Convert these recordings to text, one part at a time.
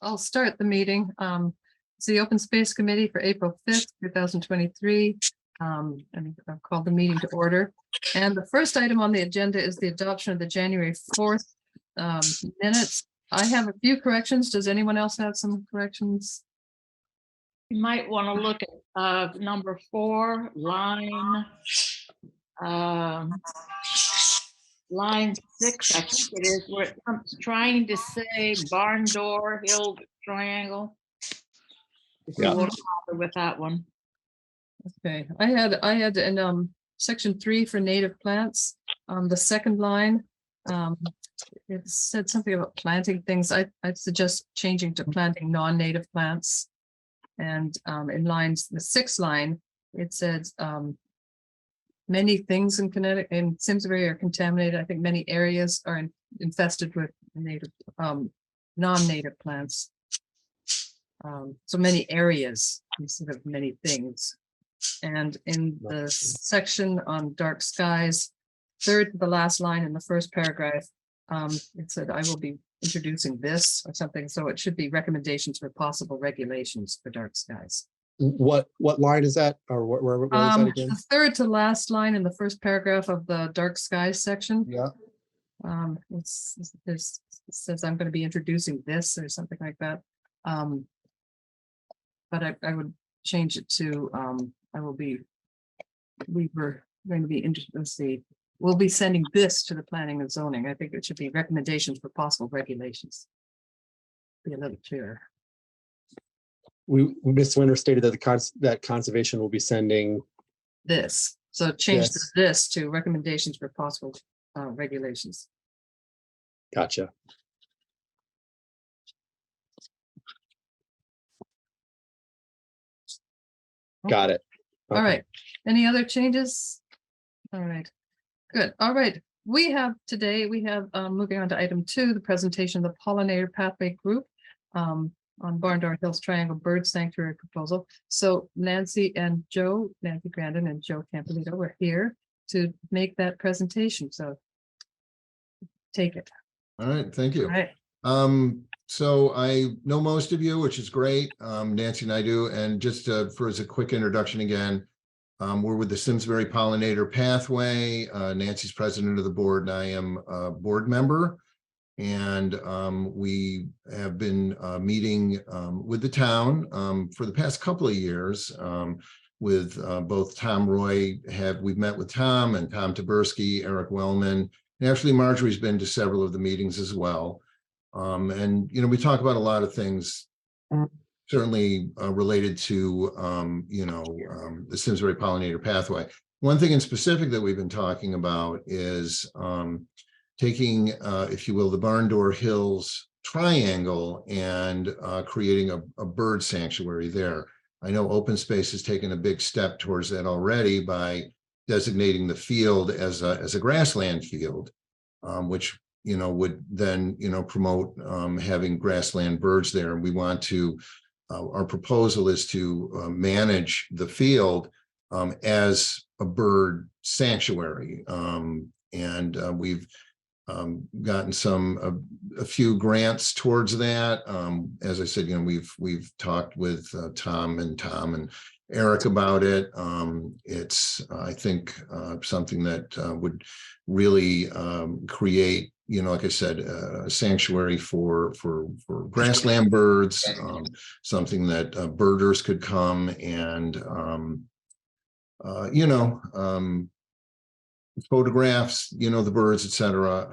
I'll start the meeting. It's the Open Space Committee for April 5th, 2023. And I've called the meeting to order. And the first item on the agenda is the adoption of the January 4th minutes. I have a few corrections. Does anyone else have some corrections? You might want to look at number 4, line 6, I think it is, where it comes trying to say barn door, hill triangle. If you want to bother with that one. Okay, I had in section 3 for native plants, the second line, it said something about planting things. I'd suggest changing to planting non-native plants. And in the 6th line, it says many things in Connecticut and Simsbury are contaminated. I think many areas are infested with native non-native plants. So many areas instead of many things. And in the section on dark skies, third to the last line in the first paragraph, it said, I will be introducing this or something. So it should be recommendations for possible regulations for dark skies. What line is that? Or where is that again? The third to last line in the first paragraph of the dark skies section. Yeah. It says I'm going to be introducing this or something like that. But I would change it to we'll be sending this to the planning and zoning. I think it should be recommendations for possible regulations. Be a little clearer. Ms. Winter stated that that conservation will be sending this. So change this to recommendations for possible regulations. Gotcha. Got it. Okay. All right. Any other changes? All right. Good. All right. We have moving on to item 2, the presentation of the pollinator pathway group on Barn Door Hills Triangle Bird Sanctuary proposal. So Nancy Grandin and Joe Campolito were here to make that presentation. So take it. All right. Thank you. All right. So I know most of you, which is great. Nancy and I do. And just as a quick introduction again, we're with the Simsbury Pollinator Pathway. Nancy's president of the board, and I am a board member. And we have been meeting with the town for the past couple of years with both Tom Roy. We've met with Tom and Tom Taberski, Eric Wellman, and actually Marjorie's been to several of the meetings as well. And, we talk about a lot of things, certainly related to, the Simsbury Pollinator Pathway. One thing in specific that we've been talking about is taking, if you will, the Barn Door Hills Triangle and creating a bird sanctuary there. I know Open Space has taken a big step towards that already by designating the field as a grassland field, which would then promote having grassland birds there. And we want to, our proposal is to manage the field as a bird sanctuary. And we've gotten a few grants towards that. As I said, we've talked with Tom and Eric about it. It's I think something that would really create, like I said, a sanctuary for grassland birds, something that birders could come and photographs, the birds, etc.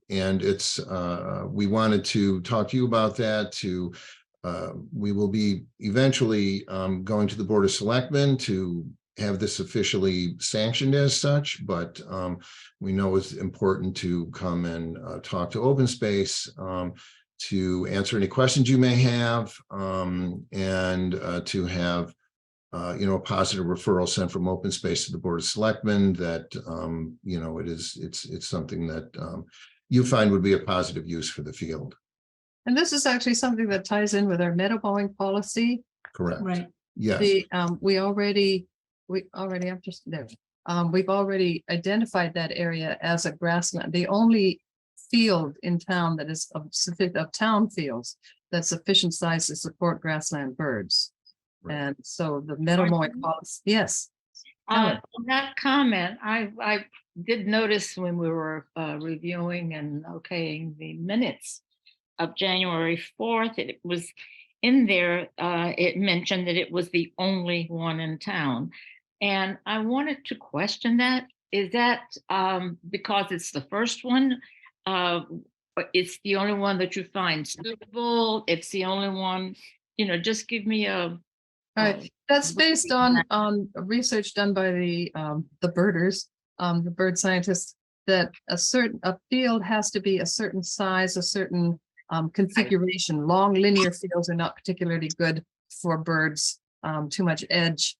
And it's we wanted to talk to you about that. We will be eventually going to the Board of Selectmen to have this officially sanctioned as such, but we know it's important to come and talk to Open Space to answer any questions you may have, and to have a positive referral sent from Open Space to the Board of Selectmen that it's something that you find would be a positive use for the field. And this is actually something that ties in with our meadow mowing policy. Correct. Right. Yes. We've already identified that area as a grassland. The only field in town that is of town fields that's sufficient size to support grassland birds. Right. And so the meadow mowing policy, yes. Helen. On that comment, I did notice when we were reviewing and okaying the minutes of January 4th, it was in there, it mentioned that it was the only one in town. And I wanted to question that. Is that because it's the first one? It's the only one that you find suitable? It's the only one, just give me a. Right, that's based on research done by the birders, the bird scientists, that a field has to be a certain size, a certain configuration. Long linear fields are not particularly good for birds, too much edge.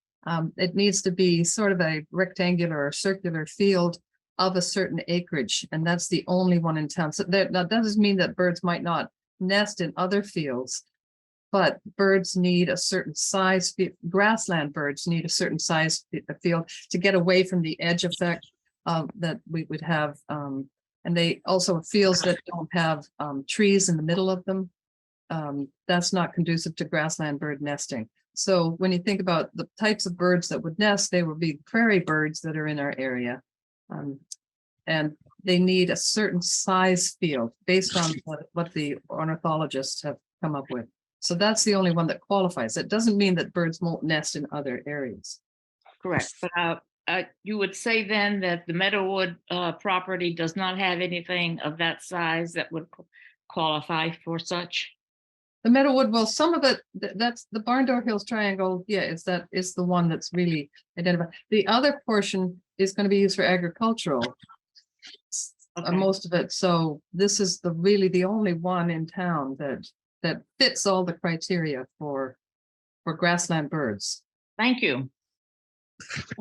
It needs to be sort of a rectangular or circular field of a certain acreage, and that's the only one in town. So that doesn't mean that birds might not nest in other fields, but birds need a certain size, grassland birds need a certain size field to get away from the edge effect that we would have. And they also fields that don't have trees in the middle of them. That's not conducive to grassland bird nesting. So when you think about the types of birds that would nest, they would be prairie birds that are in our area. And they need a certain size field based on what the ornithologists have come up with. So that's the only one that qualifies. It doesn't mean that birds won't nest in other areas. Correct, but you would say then that the Meadowwood property does not have anything of that size that would qualify for such? The Meadowwood, well, some of it, that's the Barn Door Hills Triangle. Yeah, is the one that's really identified. The other portion is going to be used for agricultural, Okay. most of it. So this is really the only one in town that fits all the criteria for grassland birds. Thank you.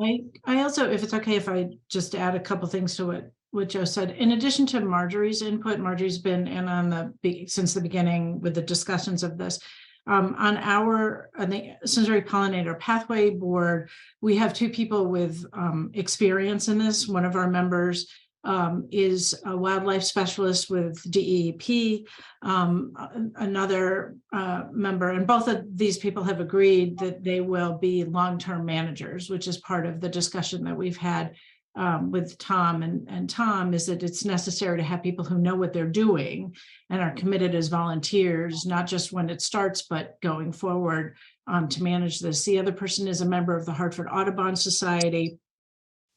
I also, if it's okay, if I just add a couple things to what Joe said, in addition to Marjorie's input, Marjorie's been in since the beginning with the discussions of this. On the Simsbury Pollinator Pathway Board, we have two people with experience in this. One of our members is a wildlife specialist with DEEP. Another member, and both of these people have agreed that they will be long-term managers, which is part of the discussion that we've had with Tom. And Tom is that it's necessary to have people who know what they're doing and are committed as volunteers, not just when it starts, but going forward to manage this. The other person is a member of the Hartford Audubon Society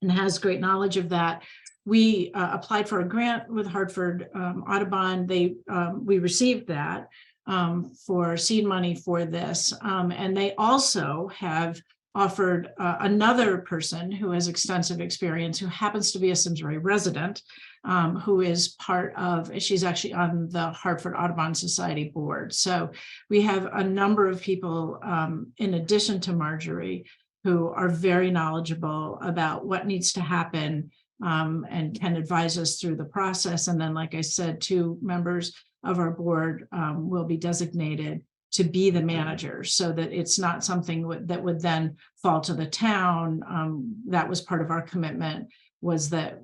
and has great knowledge of that. We applied for a grant with Hartford Audubon. We received that for seed money for this. And they also have offered another person who has extensive experience, who happens to be a Simsbury resident, who is she's actually on the Hartford Audubon Society board. So we have a number of people in addition to Marjorie who are very knowledgeable about what needs to happen and can advise us through the process. And then, like I said, two members of our board will be designated to be the manager, so that it's not something that would then fall to the town. That was part of our commitment, was that,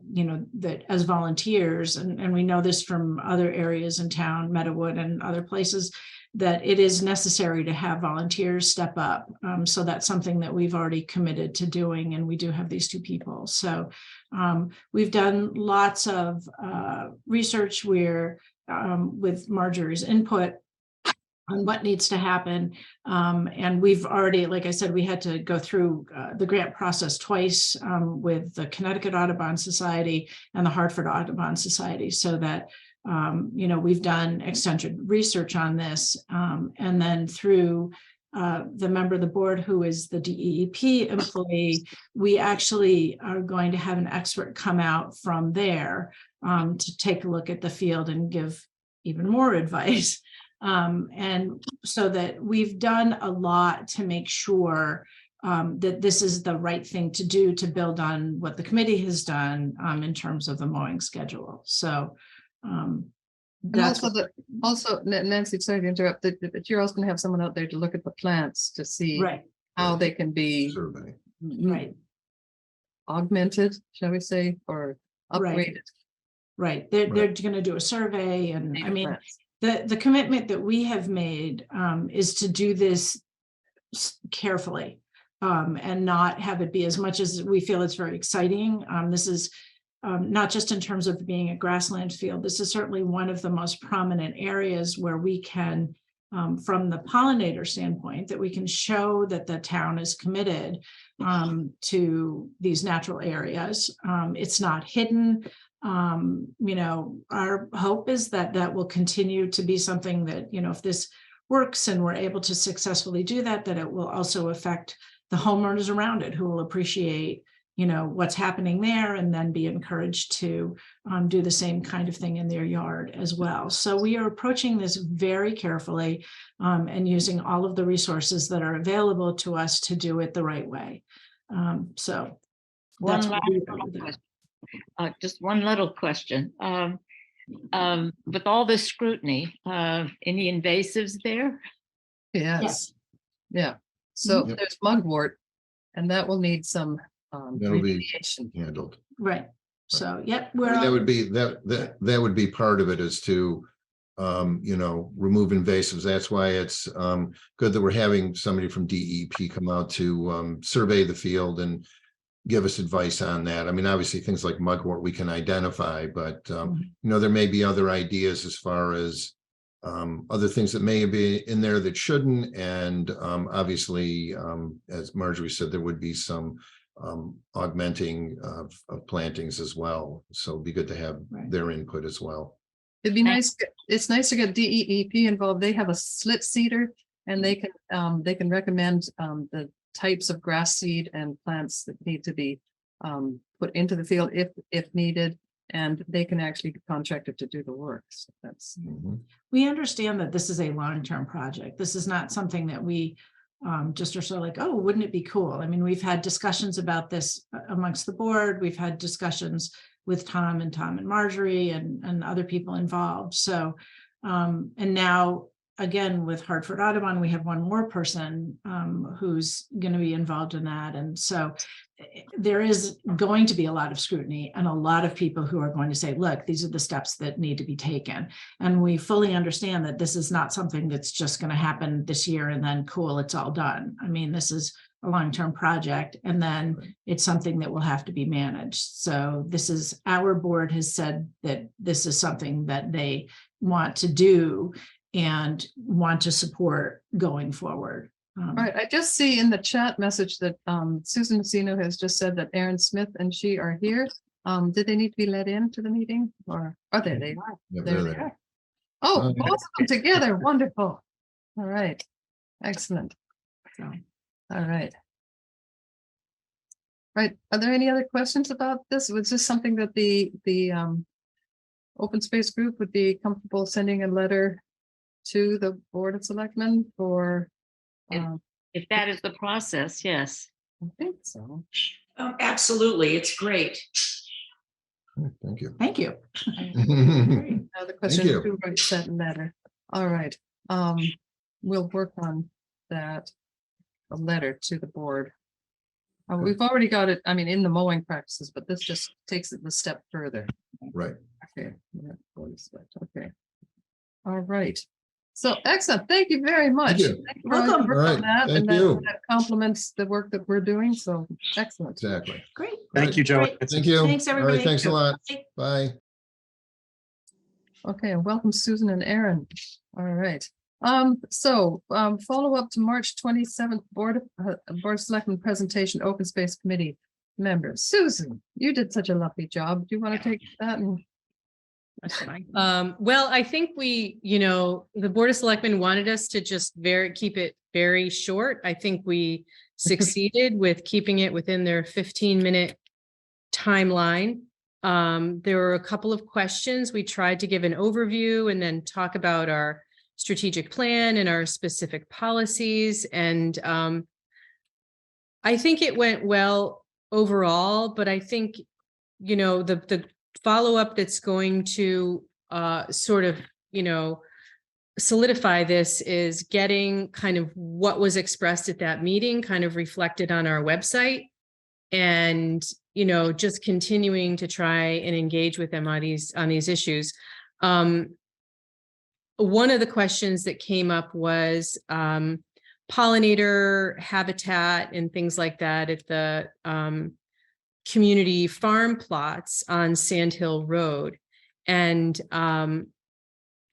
that as volunteers, and we know this from other areas in town, Meadowwood and other places, that it is necessary to have volunteers step up. So that's something that we've already committed to doing, and we do have these two people. So we've done lots of research where with Marjorie's input on what needs to happen. And we've already, like I said, we had to go through the grant process twice with the Connecticut Audubon Society and the Hartford Audubon Society, so that we've done extensive research on this. And then through the member of the board who is the DEEP employee, we actually are going to have an expert come out from there to take a look at the field and give even more advice. And so that we've done a lot to make sure that this is the right thing to do to build on what the committee has done in terms of the mowing schedule. So that's also, Nancy, sorry to interrupt, that you're also going to have someone out there to look at the plants to see how they can be Survey. augmented, shall we say, or upgraded. Right. They're going to do a survey, and I mean, the commitment that we have made is to do this carefully and not have it be as much as we feel it's very exciting. This is not just in terms of being a grassland field. This is certainly one of the most prominent areas where we can, from the pollinator standpoint, that we can show that the town is committed to these natural areas. It's not hidden. Our hope is that that will continue to be something that, if this works and we're able to successfully do that, that it will also affect the homeowners around it, who will appreciate, what's happening there, and then be encouraged to do the same kind of thing in their yard as well. So we are approaching this very carefully and using all of the resources that are available to us to do it the right way. So One that's last what we little do with question. Just one little question. With all this scrutiny, any invasives there? Yes. Yeah. So Yep. there's mugwort, and that will need some That'll be remediation. handled. Right. So, yep, I mean, we're, that would be, that would be part of it, is to, remove invasives. That's why it's good that we're having somebody from DEP come out to survey the field and give us advice on that. I mean, obviously things like mugwort we can identify, but there may be other ideas as far as other things that may be in there that shouldn't. And obviously, as Marjorie said, there would be some augmenting of plantings as well. So it'd be good to have Right. their input as well. It'd be nice. It's nice to get DEEP involved. They have a slit seeder, and they can recommend the types of grass seed and plants that need to be put into the field if needed, and they can actually be contracted to do the work. So that's we understand that this is a long-term project. This is not something that we just are sort of like, oh, wouldn't it be cool? I mean, we've had discussions about this amongst the board. We've had discussions with Tom and Marjorie and other people involved. So, and now again, with Hartford Audubon, we have one more person who's going to be involved in that. And so there is going to be a lot of scrutiny and a lot of people who are going to say, look, these are the steps that need to be taken. And we fully understand that this is not something that's just going to happen this year and then cool, it's all done. I mean, this is a long-term project, and then it's something that will have to be managed. So this is, our board has said that this is something that they want to do and want to support going forward. all right. I just see in the chat message that Susan Messino has just said that Aaron Smith and she are here. Did they need to be let into the meeting, or there they are? Yeah, There they're they there. are. Oh, Okay. both of them together. Wonderful. All right. Excellent. So, All right. Right. Are there any other questions about this? Was this something that the open space group would be comfortable sending a letter to the Board of Selectmen for? If that is the process, yes. I think so. Absolutely, it's great. Thank you. thank you. Now the question you. is who writes that letter? All right. We'll work on that. A letter to the board. We've already got it, I mean, in the mowing practices, but this just takes it a step further. Right. Okay. Yeah, okay. All right. So excellent. Thank you very much. you. For all your Welcome. work All on right. that, Thank and you. that complements the work that we're doing. So excellent. Exactly. Great. Thank you, Joey. Great. Thank you. Thanks, All right, everybody. thanks a lot. Bye. Okay, and welcome Susan and Aaron. All right. Follow up to March 27th Board of Selectmen presentation, Open Space Committee members. Susan, you did such a lovely job. Do you want to take that? And Well, I think the Board of Selectmen wanted us to just keep it very short. I think we succeeded with keeping it within their 15-minute timeline. There were a couple of questions. We tried to give an overview and then talk about our strategic plan and our specific policies. And I think it went well overall, but I think, the follow-up that's going to sort of, solidify this is getting kind of what was expressed at that meeting kind of reflected on our website, and, just continuing to try and engage with them on these issues. one of the questions that came up was pollinator habitat and things like that at the community farm plots on Sand Hill Road. And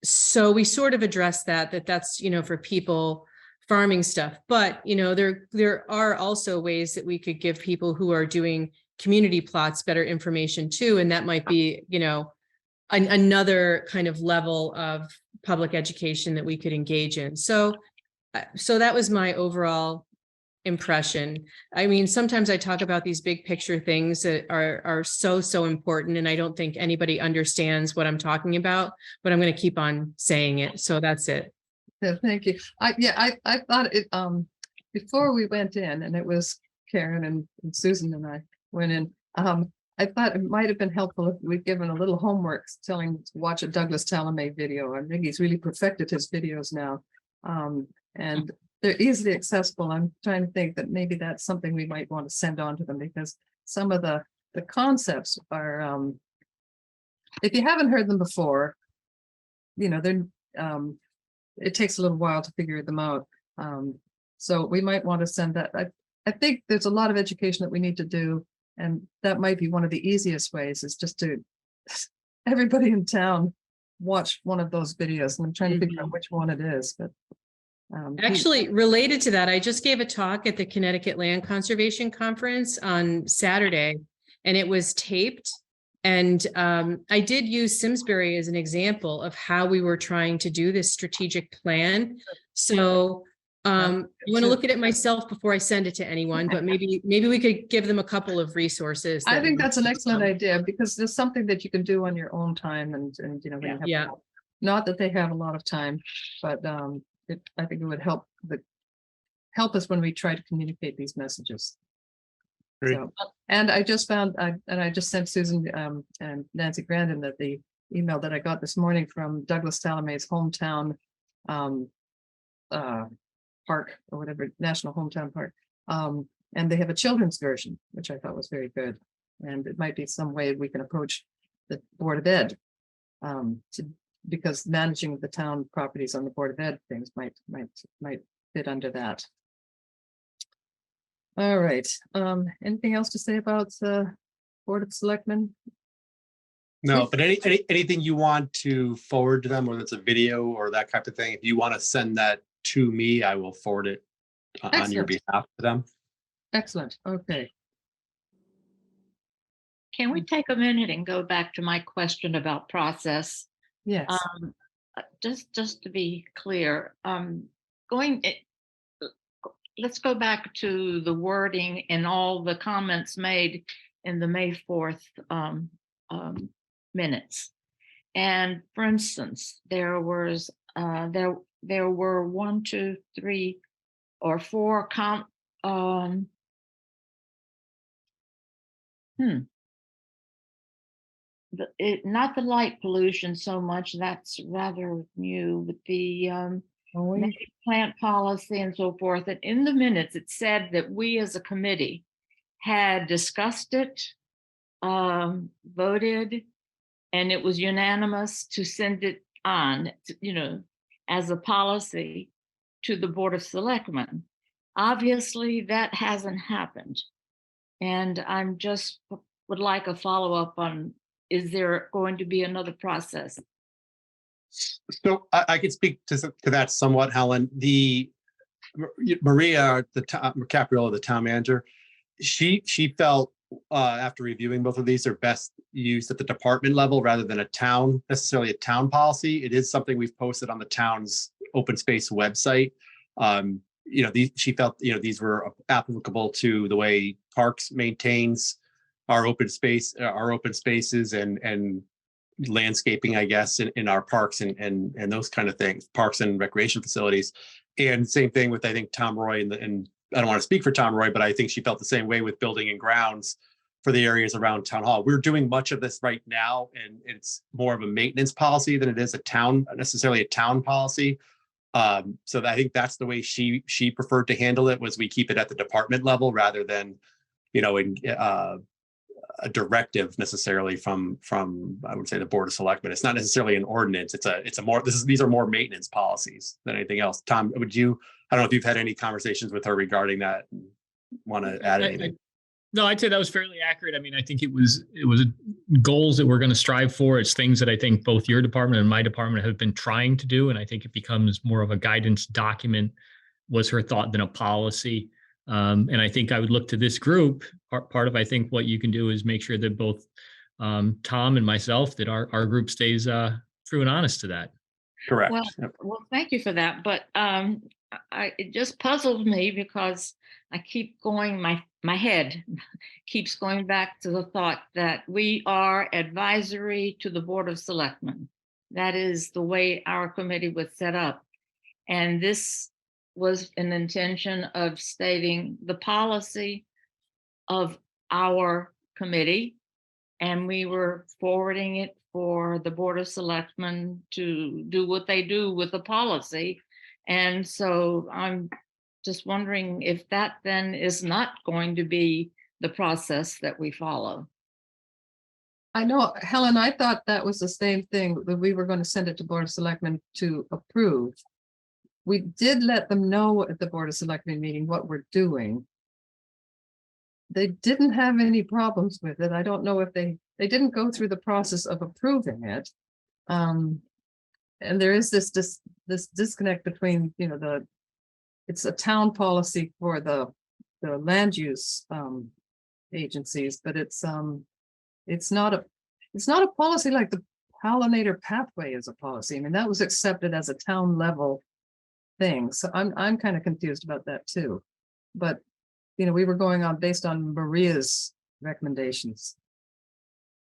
so we sort of addressed that's, for people farming stuff. But, there are also ways that we could give people who are doing community plots better information too. And that might be, another kind of level of public education that we could engage in. So that was my overall impression. I mean, sometimes I talk about these big picture things that are so important, and I don't think anybody understands what I'm talking about, but I'm going to keep on saying it. So that's it. Yeah, thank you. I thought it, before we went in, and it was Karen and Susan and I went in, I thought it might have been helpful if we'd given a little homework telling to watch a Douglas Talame video. I think he's really perfected his videos now. And they're easily accessible. I'm trying to think that maybe that's something we might want to send on to them, because some of the concepts are, if you haven't heard them before, they're, it takes a little while to figure them out. So we might want to send that. I think there's a lot of education that we need to do, and that might be one of the easiest ways, is just to everybody in town watch one of those videos. And I'm trying to figure out which one it is, but actually, related to that, I just gave a talk at the Connecticut Land Conservation Conference on Saturday, and it was taped. And I did use Simsbury as an example of how we were trying to do this strategic plan. So I want to look at it myself before I send it to anyone, but maybe we could give them a couple of resources. I think that's an excellent idea, because there's something that you can do on your own time, and when you have not that they have a lot of time, but I think it would help us when we try to communicate these messages. Great. So, and I just found, I just sent Susan and Nancy Grandin that the email that I got this morning from Douglas Talame's hometown park, or whatever, National Hometown Park. And they have a children's version, which I thought was very good. And it might be some way we can approach the Board of Ed, because managing the town properties on the Board of Ed things might fit under that. All right. Anything else to say about the Board of Selectmen? No, but anything you want to forward to them, whether it's a video or that type of thing, if you want to send that to me, I will forward it on your behalf to them. Excellent. Okay. Can we take a minute and go back to my question about process? Yes. Just to be clear, let's go back to the wording and all the comments made in the May 4th minutes. And for instance, there were 1, 2, 3, or 4 not the light pollution so much, that's rather new, but the native plant policy and so forth. And in the minutes, it said that we as a committee had discussed it, voted, and it was unanimous to send it on, as a policy to the Board of Selectmen. Obviously, that hasn't happened. And I'm just would like a follow-up on, is there going to be another process? So I could speak to that somewhat, Helen. Maria, Capriola, the town manager, she felt after reviewing both of these are best used at the department level rather than necessarily a town policy. It is something we've posted on the town's open space website. She felt these were applicable to the way Parks maintains our open spaces and landscaping, I guess, in our parks and those kind of things, parks and recreation facilities. And same thing with, I think, Tom Roy, and I don't want to speak for Tom Roy, but I think she felt the same way with building and grounds for the areas around Town Hall. We're doing much of this right now, and it's more of a maintenance policy than it is necessarily a town policy. So I think that's the way she preferred to handle it, was we keep it at the department level rather than, a directive necessarily from, I would say, the Board of Selectmen. It's not necessarily an ordinance. These are more maintenance policies than anything else. Tom, I don't know if you've had any conversations with her regarding that. Want to add anything? No, I'd say that was fairly accurate. I mean, I think it was goals that we're going to strive for. It's things that I think both your department and my department have been trying to do. And I think it becomes more of a guidance document, was her thought, than a policy. And I think I would look to this group. Part of, I think, what you can do is make sure that both Tom and myself, that our group stays true and honest to that. Correct. Well, Yep. well, thank you for that. But it just puzzled me because I keep going, my head keeps going back to the thought that we are advisory to the Board of Selectmen. That is the way our committee was set up. And this was an intention of stating the policy of our committee. And we were forwarding it for the Board of Selectmen to do what they do with the policy. And so I'm just wondering if that then is not going to be the process that we follow. I know, Helen, I thought that was the same thing, that we were going to send it to Board of Selectmen to approve. We did let them know at the Board of Selectmen meeting what we're doing. They didn't have any problems with it. I don't know if they didn't go through the process of approving it. And there is this disconnect between, it's a town policy for the land use agencies, but it's not a policy like the pollinator pathway is a policy. I mean, that was accepted as a town level thing. So I'm kind of confused about that too. But we were going on based on Maria's recommendations.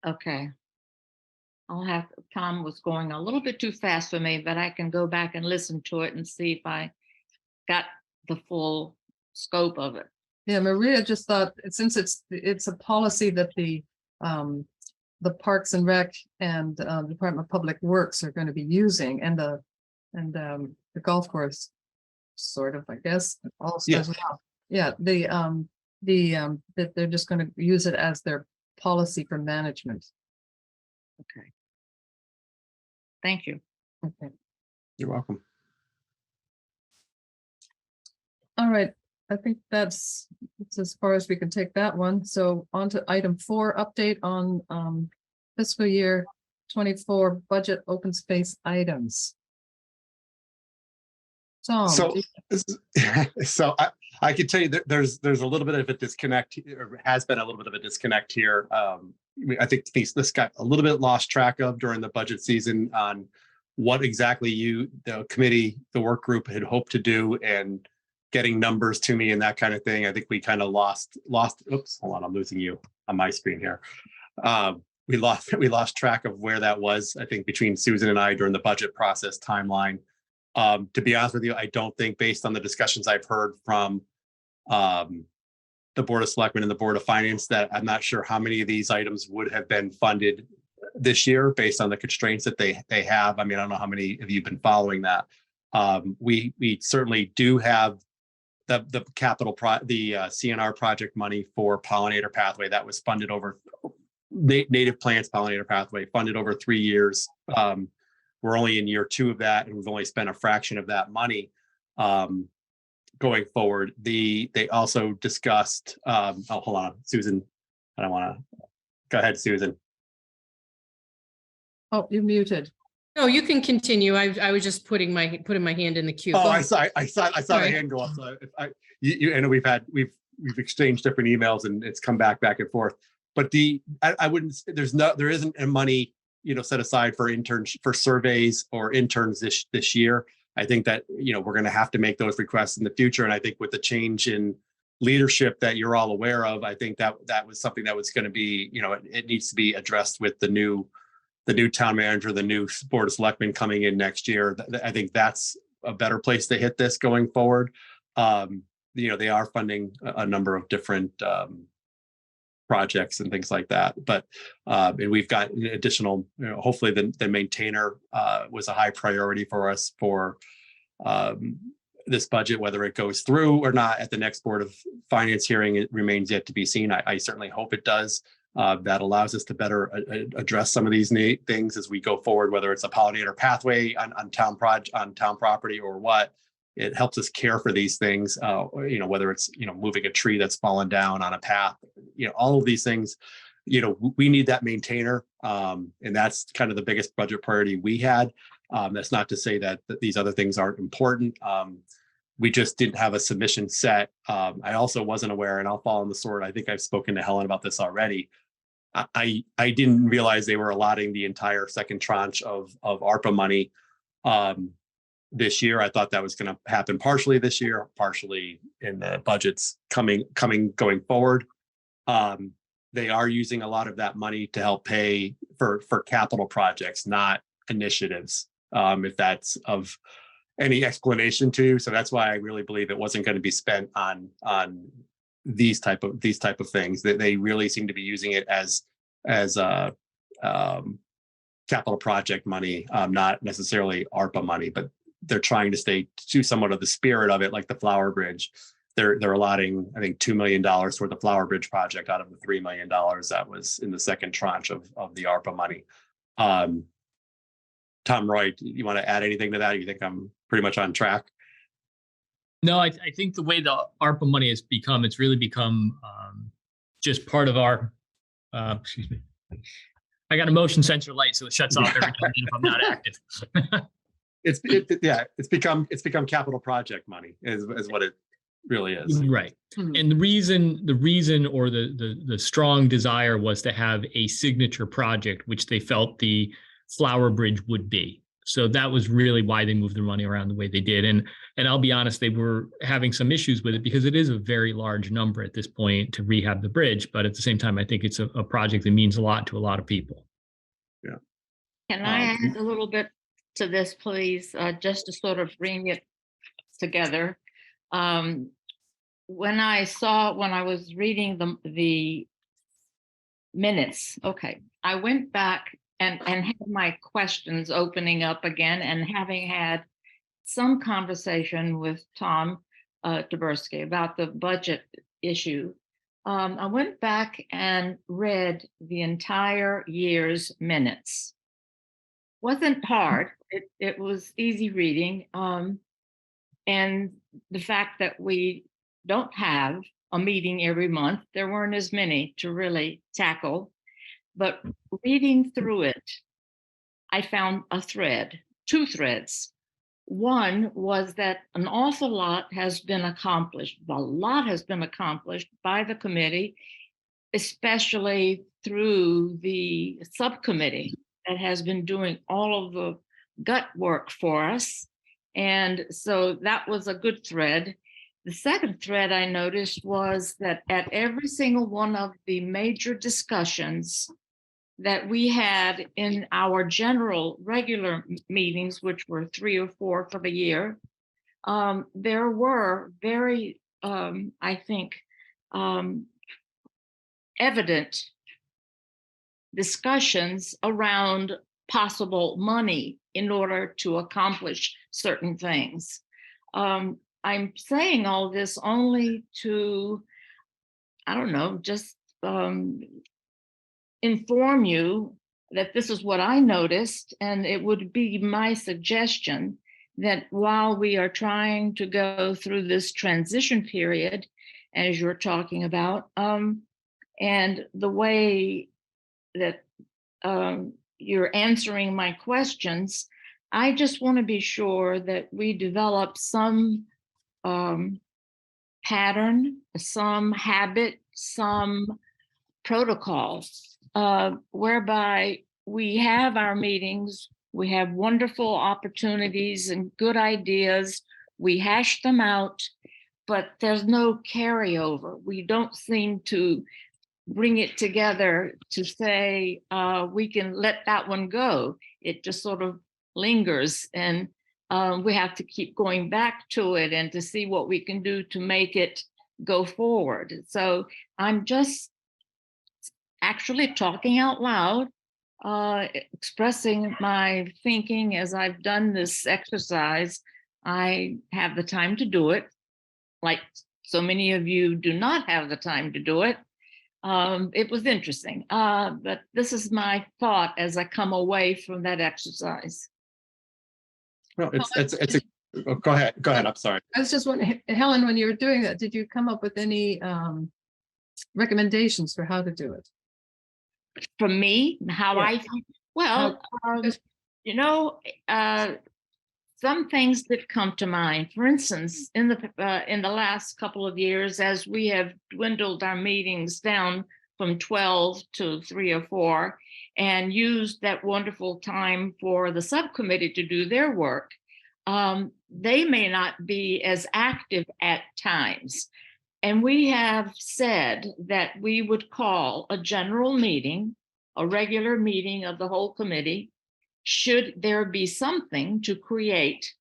Okay. Tom was going a little bit too fast for me, but I can go back and listen to it and see if I got the full scope of it. Yeah, Maria just thought, since it's a policy that the Parks and Rec and Department of Public Works are going to be using, and the golf course, sort of, I guess, also as well. Yeah, that they're just going to use it as their policy for management. Okay. Thank you. Okay. You're welcome. All right. I think that's as far as we can take that one. So on to item 4, update on fiscal year 24 budget open space items. Tom, So I can tell you that there's a little bit of a disconnect, or has been a little bit of a disconnect here. I think this got a little bit lost track of during the budget season on what exactly the committee, the work group had hoped to do, and getting numbers to me and that kind of thing. I think we kind of lost. Oops, hold on, I'm losing you on my screen here. We lost track of where that was, I think, between Susan and I during the budget process timeline. To be honest with you, I don't think, based on the discussions I've heard from the Board of Selectmen and the Board of Finance, that I'm not sure how many of these items would have been funded this year based on the constraints that they have. I mean, I don't know how many of you have been following that. We certainly do have the CNR project money for pollinator pathway that was funded over native plants pollinator pathway funded over 3 years. We're only in year 2 of that, and we've only spent a fraction of that money going forward. They also discussed, hold on, Susan. I don't want to, go ahead, Susan. oh, you're muted. No, you can continue. I was just putting my hand in the queue. Oh, Go I ahead. saw the Sorry. hand go up. So I know we've exchanged different emails, and it's come back and forth. But I wouldn't, there isn't a money, set aside for interns, for surveys or interns this year. I think that, we're going to have to make those requests in the future. And I think with the change in leadership that you're all aware of, I think that was something that was going to be, it needs to be addressed with the new town manager, the new Board of Selectmen coming in next year. I think that's a better place to hit this going forward. They are funding a number of different projects and things like that. But and we've got additional, hopefully the maintainer was a high priority for us for this budget. Whether it goes through or not at the next Board of Finance hearing, it remains yet to be seen. I certainly hope it does. that allows us to better address some of these things as we go forward, whether it's a pollinator pathway on town property or what. It helps us care for these things, whether it's, moving a tree that's fallen down on a path, all of these things, we need that maintainer. And that's kind of the biggest budget priority we had. That's not to say that these other things aren't important. We just didn't have a submission set. I also wasn't aware, and I'll fall on the sword. I think I've spoken to Helen about this already. I didn't realize they were allotting the entire second tranche of ARPA money this year. I thought that was going to happen partially this year, partially in the budgets going forward. They are using a lot of that money to help pay for capital projects, not initiatives. If that's of any explanation to you. So that's why I really believe it wasn't going to be spent on these type of things. That they really seem to be using it as capital project money, not necessarily ARPA money, but they're trying to stay to somewhat of the spirit of it, like the Flower Bridge. They're allotting, I think, $2 million for the Flower Bridge project out of the $3 million that was in the second tranche of the ARPA money. Tom, Roy, you want to add anything to that? You think I'm pretty much on track? No, I think the way the ARPA money has become, it's really become just part of our, excuse me. I got a motion sensor light, so it shuts off every time if I'm not active. It's become capital project money is what it really is. Right. And the reason or the strong desire was to have a signature project, which they felt the Flower Bridge would be. So that was really why they moved their money around the way they did. And I'll be honest, they were having some issues with it because it is a very large number at this point to rehab the bridge. But at the same time, I think it's a project that means a lot to a lot of people. Yeah. Can I add a little bit to this, please, just to sort of bring it together? When I was reading the minutes, okay, I went back and had my questions opening up again, and having had some conversation with Tom Taberski about the budget issue, I went back and read the entire year's minutes. Wasn't hard. It was easy reading. And the fact that we don't have a meeting every month, there weren't as many to really tackle. But reading through it, I found two threads. One was that an awful lot has been accomplished. A lot has been accomplished by the committee, especially through the subcommittee that has been doing all of the gut work for us. And so that was a good thread. The second thread I noticed was that at every single one of the major discussions that we had in our general regular meetings, which were 3 or 4 for the year, there were very, I think, evident discussions around possible money in order to accomplish certain things. I'm saying all this only to, I don't know, just inform you that this is what I noticed, and it would be my suggestion that while we are trying to go through this transition period, as you're talking about, and the way that you're answering my questions, I just want to be sure that we develop some pattern, some habit, some protocol, whereby we have our meetings, we have wonderful opportunities and good ideas, we hash them out, but there's no carryover. We don't seem to bring it together to say we can let that one go. It just sort of lingers, and we have to keep going back to it and to see what we can do to make it go forward. So I'm just actually talking out loud, expressing my thinking as I've done this exercise. I have the time to do it, like so many of you do not have the time to do it. It was interesting, but this is my thought as I come away from that exercise. No, go ahead, I'm sorry. I was just wondering, Helen, when you were doing that, did you come up with any recommendations for how to do it? For me, how Yeah. well, Just- you know, some things that come to mind. For instance, in the last couple of years, as we have dwindled our meetings down from 12 to 3 or 4, and used that wonderful time for the subcommittee to do their work, they may not be as active at times. And we have said that we would call a general meeting, a regular meeting of the whole committee, should there be something to create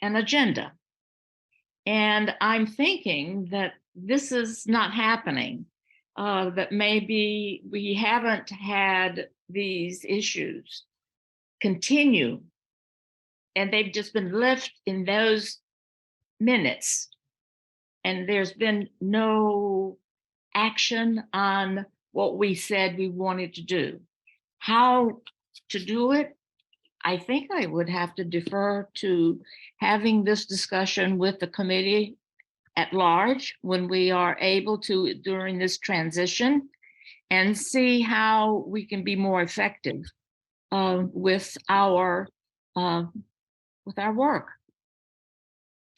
an agenda. And I'm thinking that this is not happening, that maybe we haven't had these issues continue, and they've just been left in those minutes. And there's been no action on what we said we wanted to do. How to do it? I think I would have to defer to having this discussion with the committee at large when we are able to during this transition, and see how we can be more effective with our work.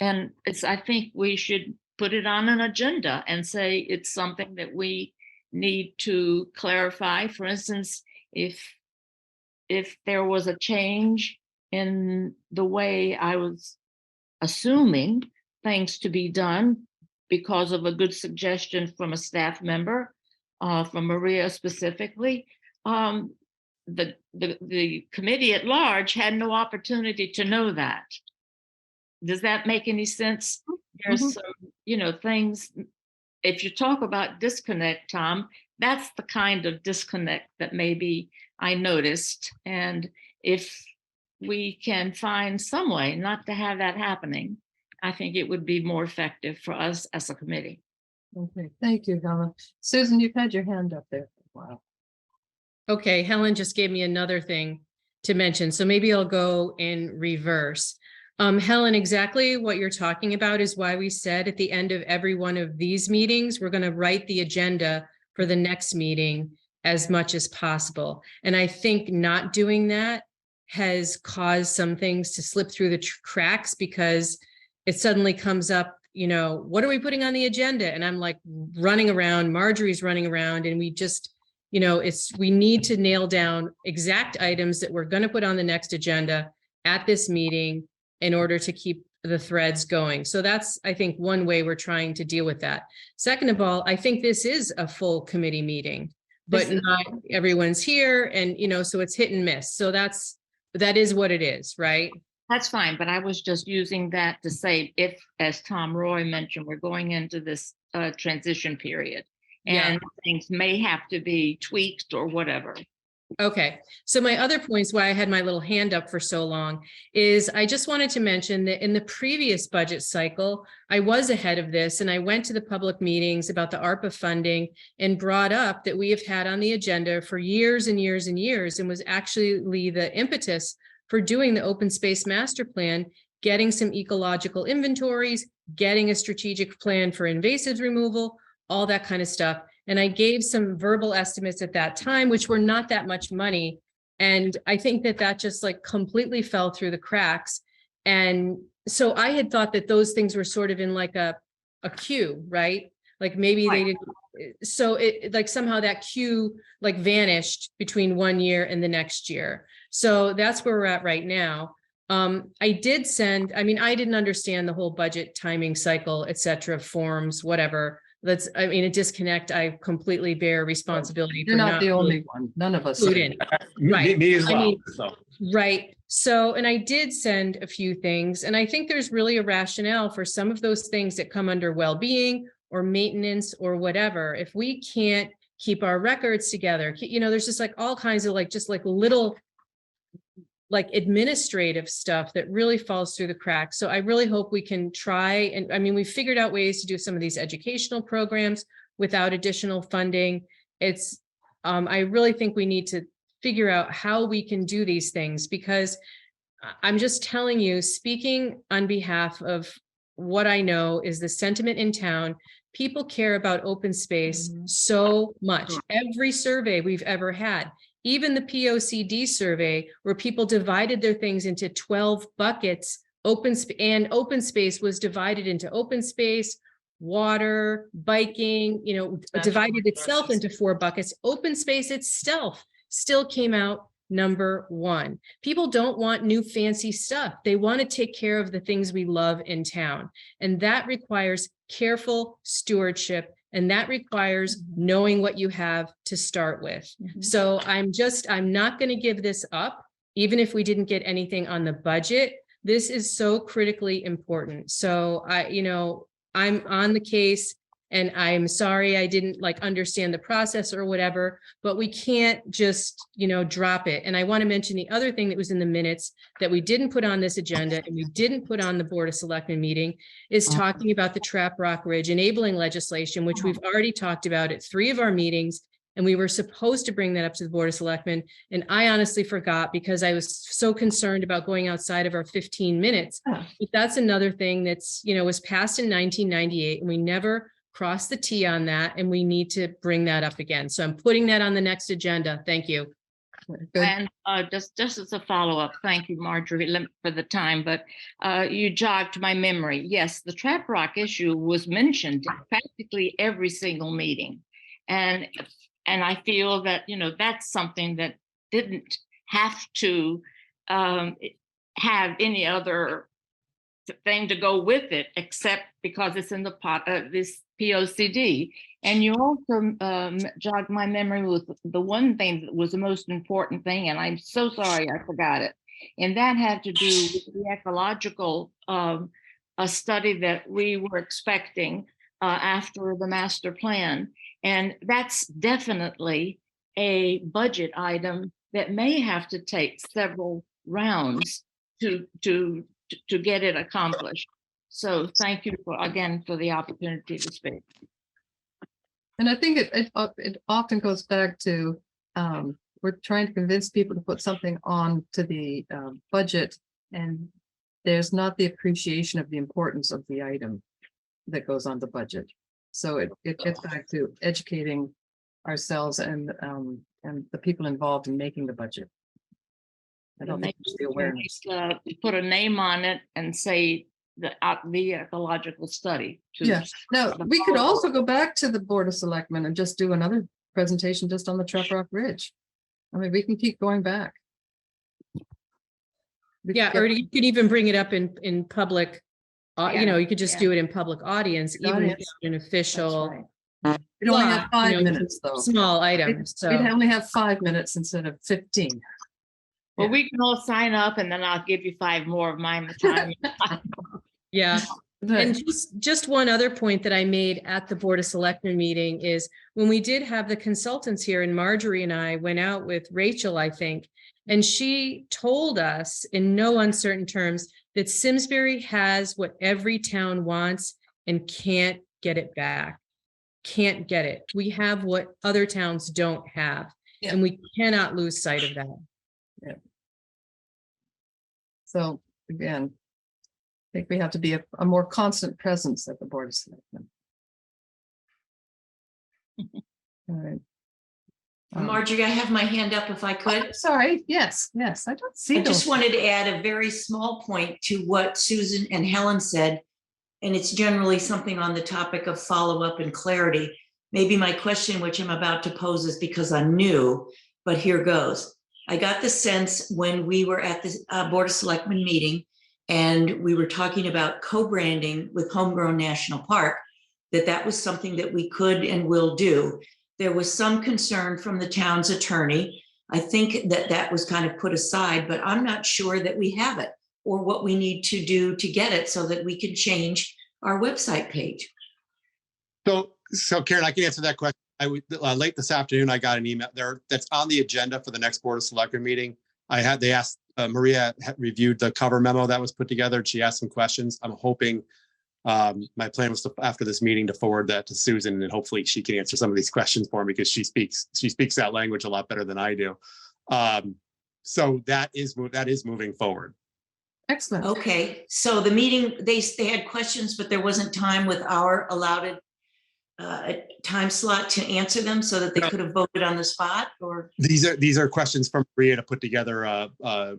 And I think we should put it on an agenda and say it's something that we need to clarify. For instance, if there was a change in the way I was assuming things to be done because of a good suggestion from a staff member, from Maria specifically, the committee at large had no opportunity to know that. Does that make any sense? There's some, things, if you talk about disconnect, Tom, that's the kind of disconnect that maybe I noticed. And if we can find some way not to have that happening, I think it would be more effective for us as a committee. Okay, thank you, Helen. Susan, you've had your hand up there. Wow. Okay, Helen just gave me another thing to mention, so maybe I'll go in reverse. Helen, exactly what you're talking about is why we said at the end of every one of these meetings, we're going to write the agenda for the next meeting as much as possible. And I think not doing that has caused some things to slip through the cracks, because it suddenly comes up, what are we putting on the agenda? And I'm like running around, Marjorie's running around, and we just, we need to nail down exact items that we're going to put on the next agenda at this meeting in order to keep the threads going. So that's, I think, one way we're trying to deal with that. Second of all, I think this is a full committee meeting, but not everyone's here, and, so it's hit and miss. So that is what it is, right? That's fine, but I was just using that to say, if, as Tom Roy mentioned, we're going into this transition period, and things may have to be tweaked or whatever. Okay, so my other points why I had my little hand up for so long is I just wanted to mention that in the previous budget cycle, I was ahead of this, and I went to the public meetings about the ARPA funding and brought up that we have had on the agenda for years and years and years, and was actually the impetus for doing the open space master plan, getting some ecological inventories, getting a strategic plan for invasives removal, all that kind of stuff. And I gave some verbal estimates at that time, which were not that much money. And I think that just like completely fell through the cracks. And so I had thought that those things were sort of in like a queue, right? Like maybe they didn't. So it like somehow that queue like vanished between one year and the next year. So that's where we're at right now. I did send, I didn't understand the whole budget timing cycle, et cetera, forms, whatever. A disconnect. I completely bear responsibility. You're not the only one. None of us. Right. Me as well. Right. So, and I did send a few things, and I think there's really a rationale for some of those things that come under well-being or maintenance or whatever. If we can't keep our records together, there's just like all kinds of little administrative stuff that really falls through the cracks. So I really hope we can try. And we figured out ways to do some of these educational programs. without additional funding. It's, I really think we need to figure out how we can do these things, because I'm just telling you, speaking on behalf of what I know is the sentiment in town, people care about open space so much. Every survey we've ever had, even the POCD survey, where people divided their things into 12 buckets, open space was divided into open space, water, biking, divided itself into 4 buckets. Open space itself still came out number 1. People don't want new fancy stuff. They want to take care of the things we love in town. And that requires careful stewardship. And that requires knowing what you have to start with. So I'm not going to give this up, even if we didn't get anything on the budget. This is so critically important. So I'm on the case, and I'm sorry I didn't understand the process or whatever, but we can't just, drop it. And I want to mention the other thing that was in the minutes that we didn't put on this agenda and we didn't put on the Board of Selectmen meeting is talking about the Trap Rock Ridge enabling legislation, which we've already talked about at 3 of our meetings. And we were supposed to bring that up to the Board of Selectmen. And I honestly forgot because I was so concerned about going outside of our 15 minutes. But that's another thing that's, was passed in 1998 and we never crossed the T on that. And we need to bring that up again. So I'm putting that on the next agenda. Thank you. And just as a follow-up, thank you, Marjorie, for the time, but you jogged my memory. Yes, the Trap Rock issue was mentioned in practically every single meeting. And I feel that, that's something that didn't have to have any other thing to go with it, except because it's in the pot of this POCD. And you also jogged my memory with the one thing that was the most important thing, and I'm so sorry I forgot it. And that had to do with the ecological a study that we were expecting after the master plan. And that's definitely a budget item that may have to take several rounds to get it accomplished. So thank you again for the opportunity to speak. And I think it often goes back to, we're trying to convince people to put something on to the budget, and there's not the appreciation of the importance of the item that goes on the budget. So it gets back to educating ourselves and the people involved in making the budget. I don't think there's the awareness. Put a name on it and say the ecological study. Yeah. Now, we could also go back to the Board of Selectmen and just do another presentation just on the Trap Rock Ridge. I mean, we can keep going back. Or you could even bring it up in public. You could just do it in public audience, even without an official. We'd only have 5 minutes though. Small items. So we'd only have 5 minutes instead of 15. Well, we can all sign up and then I'll give you 5 more of mine time. Yeah. And just one other point that I made at the Board of Selectmen meeting is when we did have the consultants here, and Marjorie and I went out with Rachel, I think, and she told us in no uncertain terms that Simsbury has what every town wants and can't get it back. Can't get it. We have what other towns don't have, and we cannot lose sight of that. Yeah. So again, I think we have to be a more constant presence at the Board of Selectmen. All right. Marjorie, I have my hand up if I could. Sorry. Yes. I don't see. I just wanted to add a very small point to what Susan and Helen said, and it's generally something on the topic of follow-up and clarity. Maybe my question, which I'm about to pose, is because I'm new, but here goes. I got the sense when we were at the Board of Selectmen meeting and we were talking about co-branding with Homegrown National Park, that was something that we could and will do. There was some concern from the town's attorney. I think that was kind of put aside, but I'm not sure that we have it or what we need to do to get it so that we can change our website page. So Karen, I can answer that question. Late this afternoon, I got an email there that's on the agenda for the next Board of Selectmen meeting. They asked, Maria had reviewed the cover memo that was put together. She asked some questions. I'm hoping My plan was to, after this meeting, to forward that to Susan, and hopefully she can answer some of these questions for me, because she speaks that language a lot better than I do. So that is moving forward. Excellent. Okay, so the meeting, they had questions, but there wasn't time with our allotted time slot to answer them so that they could have voted on the spot, or? These are questions from Maria to put together a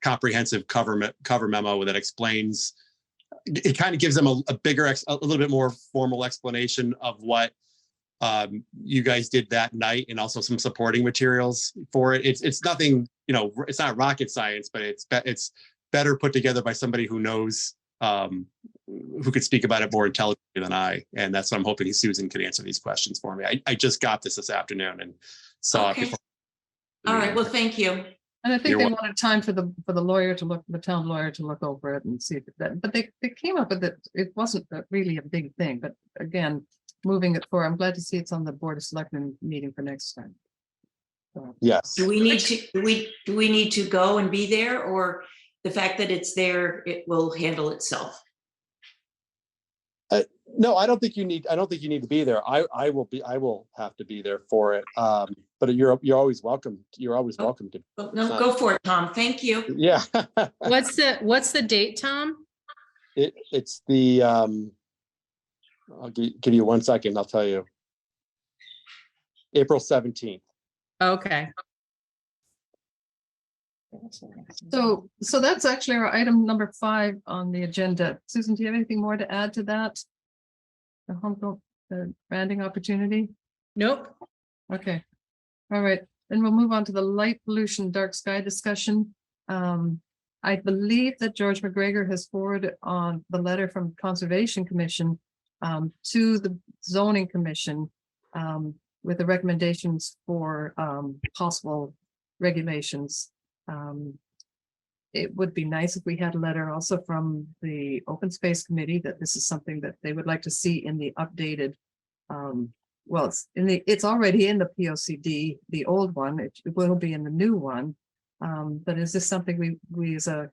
comprehensive cover memo that explains. It kind of gives them a little bit more formal explanation of what you guys did that night, and also some supporting materials for it. It's nothing, it's not rocket science, but it's better put together by somebody who knows, who could speak about it more intelligently than I. And that's what I'm hoping Susan could answer these questions for me. I just got this afternoon and saw it before. All right, well, thank you. And I think You're they welcome. wanted time for the lawyer to look, the town lawyer to look over it and see if that, but they came up with it. It wasn't really a big thing, but again, moving it forward. I'm glad to see it's on the Board of Selectmen meeting for next time. So, Yes. Do we need to go and be there, or the fact that it's there, it will handle itself? No, I don't think you need to be there. I will have to be there for it. But you're always welcome. You're always welcome to. Oh, no, go for it, Tom. Thank you. Yeah. What's the date, Tom? It's the, I'll give you 1 second. I'll tell you. April 17th. Okay. So that's actually our item number 5 on the agenda. Susan, do you have anything more to add to that? The branding opportunity? Nope. Okay. All right. Then we'll move on to the light pollution, dark sky discussion. I believe that George McGregor has forwarded on the letter from Conservation Commission to the Zoning Commission with the recommendations for possible regulations. It would be nice if we had a letter also from the Open Space Committee that this is something that they would like to see in the updated. Well, it's already in the POCD, the old one. It will be in the new one. But is this something we as a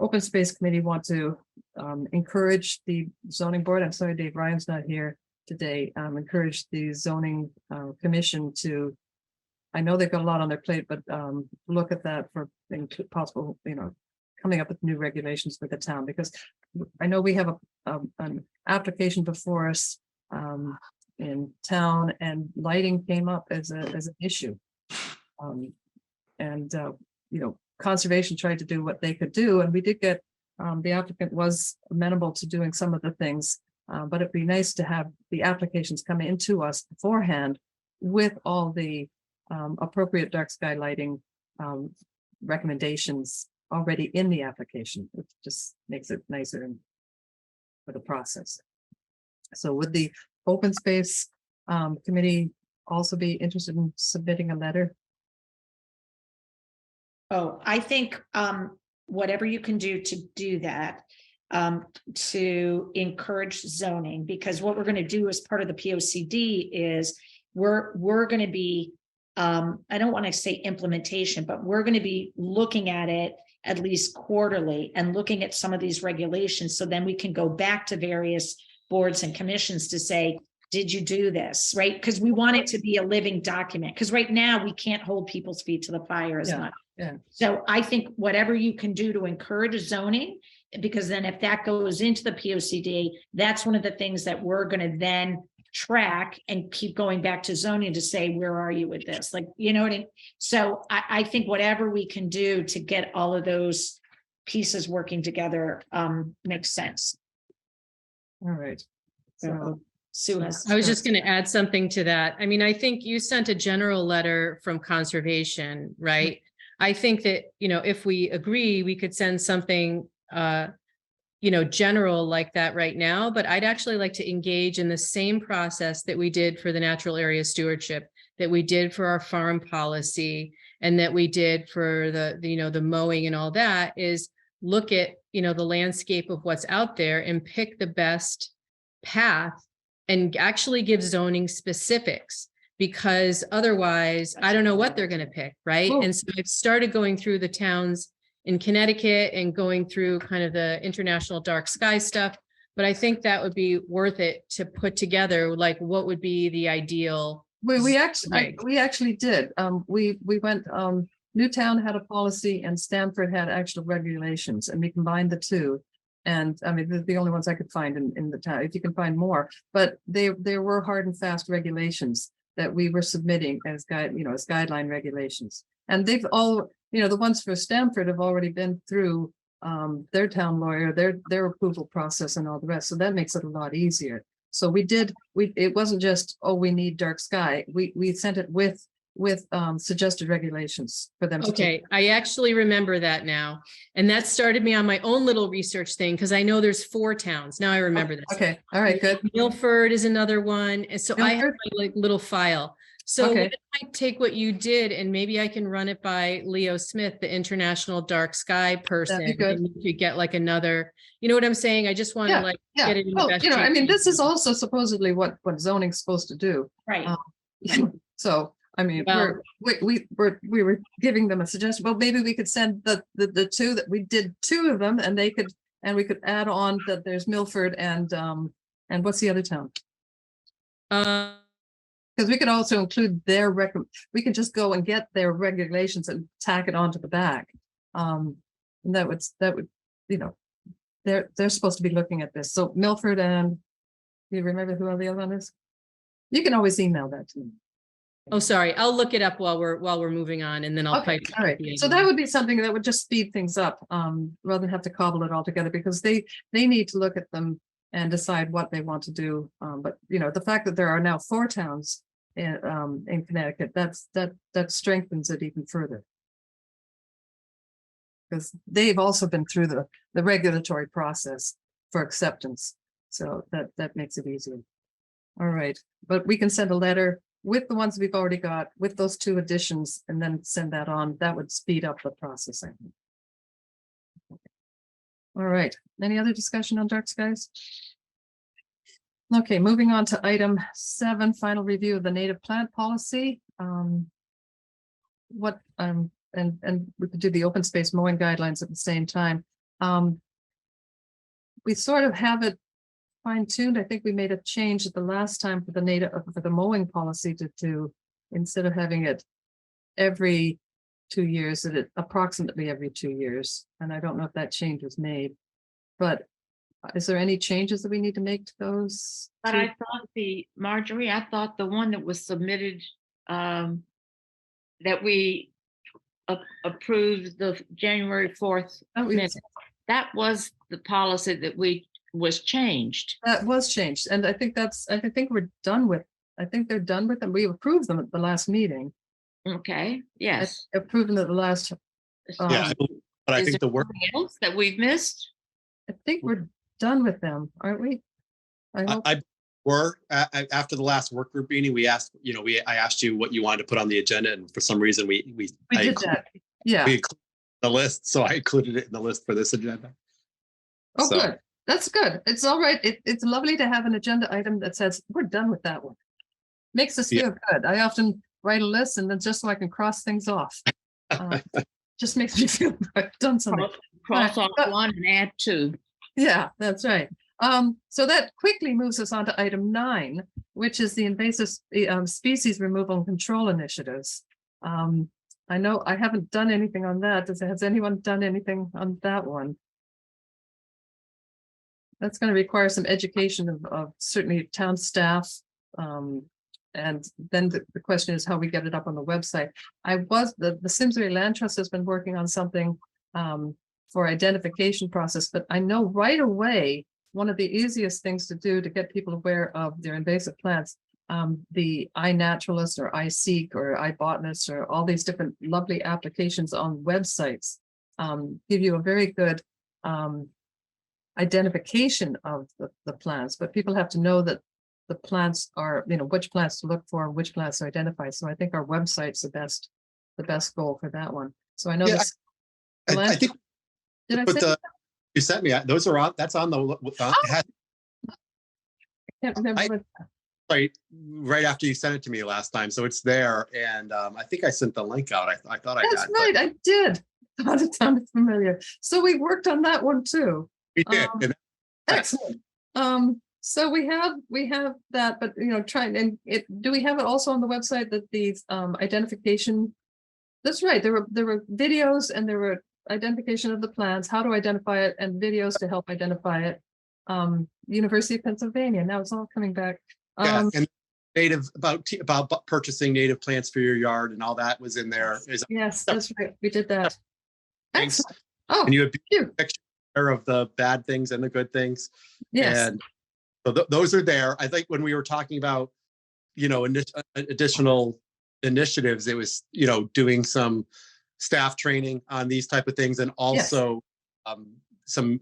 Open Space Committee want to encourage the zoning board? I'm sorry, Dave Ryan's not here today. Encourage the zoning commission to. I know they've got a lot on their plate, but look at that for possible, coming up with new regulations for the town, because I know we have an application before us in town, and lighting came up as an issue. Conservation tried to do what they could do, and we did get, the applicant was amenable to doing some of the things, but it'd be nice to have the applications come into us beforehand with all the appropriate dark sky lighting recommendations already in the application, which just makes it nicer for the process. So would the Open Space Committee also be interested in submitting a letter? Oh, I think whatever you can do to do that, to encourage zoning, because what we're going to do as part of the POCD is we're going to be, I don't want to say implementation, but we're going to be looking at it at least quarterly and looking at some of these regulations. So then we can go back to various boards and commissions to say, did you do this? Right? Because we want it to be a living document, because right now we can't hold people's feet to the fire as much. Yeah. So I think whatever you can do to encourage zoning, because then if that goes into the POCD, that's one of the things that we're going to then track and keep going back to zoning to say, where are you with this? Like, you know what I mean? So I think whatever we can do to get all of those pieces working together makes sense. All right. So Sue has. I was just going to add something to that. I mean, I think you sent a general letter from conservation, right? I think that, if we agree, we could send something, general like that right now, but I'd actually like to engage in the same process that we did for the natural area stewardship, that we did for our farm policy, and that we did for the mowing and all that, is look at, the landscape of what's out there and pick the best path and actually give zoning specifics, because otherwise I don't know what they're going to pick. Right. Cool. And so I've started going through the towns in Connecticut and going through kind of the international dark sky stuff. but I think that would be worth it to put together, like what would be the ideal. We actually, Right. we actually did. We went, Newtown had a policy and Stamford had actual regulations, and we combined the two. And I mean, they're the only ones I could find in the town, if you can find more, but there were hard and fast regulations that we were submitting as as guideline regulations. And they've all, the ones for Stamford have already been through their town lawyer, their approval process and all the rest. So that makes it a lot easier. So it wasn't just, oh, we need dark sky. We sent it with suggested regulations for them to take. Okay, I actually remember that now. And that started me on my own little research thing, because I know there's 4 towns. Now I remember this. Okay, all right, good. Milford is another one. And so I have Milford? my little file. So Okay. what if I take what you did and maybe I can run it by Leo Smith, the international dark sky person. good. And you could get like another, you know what I'm saying? I just want to like Yeah, get it in the well, best I shape mean, this is possible. also supposedly what zoning's supposed to do. Right. So, I mean, Well- we were giving them a suggestion, well, maybe we could send the two that we did 2 of them, and we could add on that there's Milford and what's the other town? Because we could also include we could just go and get their regulations and tack it onto the back. And that would, they're supposed to be looking at this. So Milford and, do you remember who the other one is? You can always email that to me. Oh, sorry. I'll look it up while we're moving on, and then I'll Okay, pipe. all right. So that would be something that would just speed things up, rather than have to cobble it all together, because they need to look at them and decide what they want to do. But the fact that there are now 4 towns in Connecticut, that strengthens it even further. Because they've also been through the regulatory process for acceptance. So that makes it easier. All right, but we can send a letter with the ones we've already got, with those 2 additions, and then send that on. That would speed up the process, I think. All right, any other discussion on dark skies? Okay, moving on to item 7, final review of the native plant policy. And we could do the open space mowing guidelines at the same time. We sort of have it fine-tuned. I think we made a change at the last time for the mowing policy to instead of having it every 2 years, that it approximately every 2 years. And I don't know if that change was made, but is there any changes that we need to make to those? But I thought Marjorie, I thought the one that was submitted, that we approved the January 4th minutes, that was the policy that was changed. That was changed, and I think we're done with. I think they're done with them. We approved them at the last meeting. Okay, yes. Approved them at the last. Yeah, but I Is think the there word, something else that we've missed? I think we're done with them, aren't we? I hope. after the last work group meeting, we asked, I asked you what you wanted to put on the agenda, and for some reason We did that. Yeah. We included the list, so I included it in the list for this agenda. Oh, So- good. That's good. It's all right. It's lovely to have an agenda item that says, we're done with that one. Makes us feel good. I often write a list and then just so I can cross things off. Just makes me feel I've done something. Cross off But- 1 and add 2. Yeah, that's right. So that quickly moves us on to item 9, which is the invasive species removal and control initiatives. I know I haven't done anything on that. Has anyone done anything on that one? That's going to require some education of certainly town staff. And then the question is how we get it up on the website. The Simsbury Land Trust has been working on something for identification process, but I know right away, one of the easiest things to do to get people aware of their invasive plants, the iNaturalist or iSeek or iBotanist or all these different lovely applications on websites give you a very good identification of the plants, but people have to know that the plants are, which plants to look for, which plants to identify. So I think our website's the best goal for that one. So I know Yeah, this. I think, Did I but say? you sent me, those are on, that's on the, it has- Can't remember. right after you sent it to me last time, so it's there, and I think I sent the link out. I thought I That's had. right, I did. Thought it sounded familiar. So we worked on that one too. We did. Um, and Excellent. So we have that, but trying and do we have it also on the website that these identification? That's right. There were videos and there were identification of the plants, how to identify it, and videos to help identify it. University of Pennsylvania. Now it's all coming back. Yeah, and native about purchasing native plants for your yard and all that was in there. Yes, that's right. We did that. Thanks. Excellent. Oh, And you have phew. a picture of the bad things and the good things. Yes. And so those are there. I think when we were talking about, additional initiatives, it was, doing some staff training on these type of things, and also some,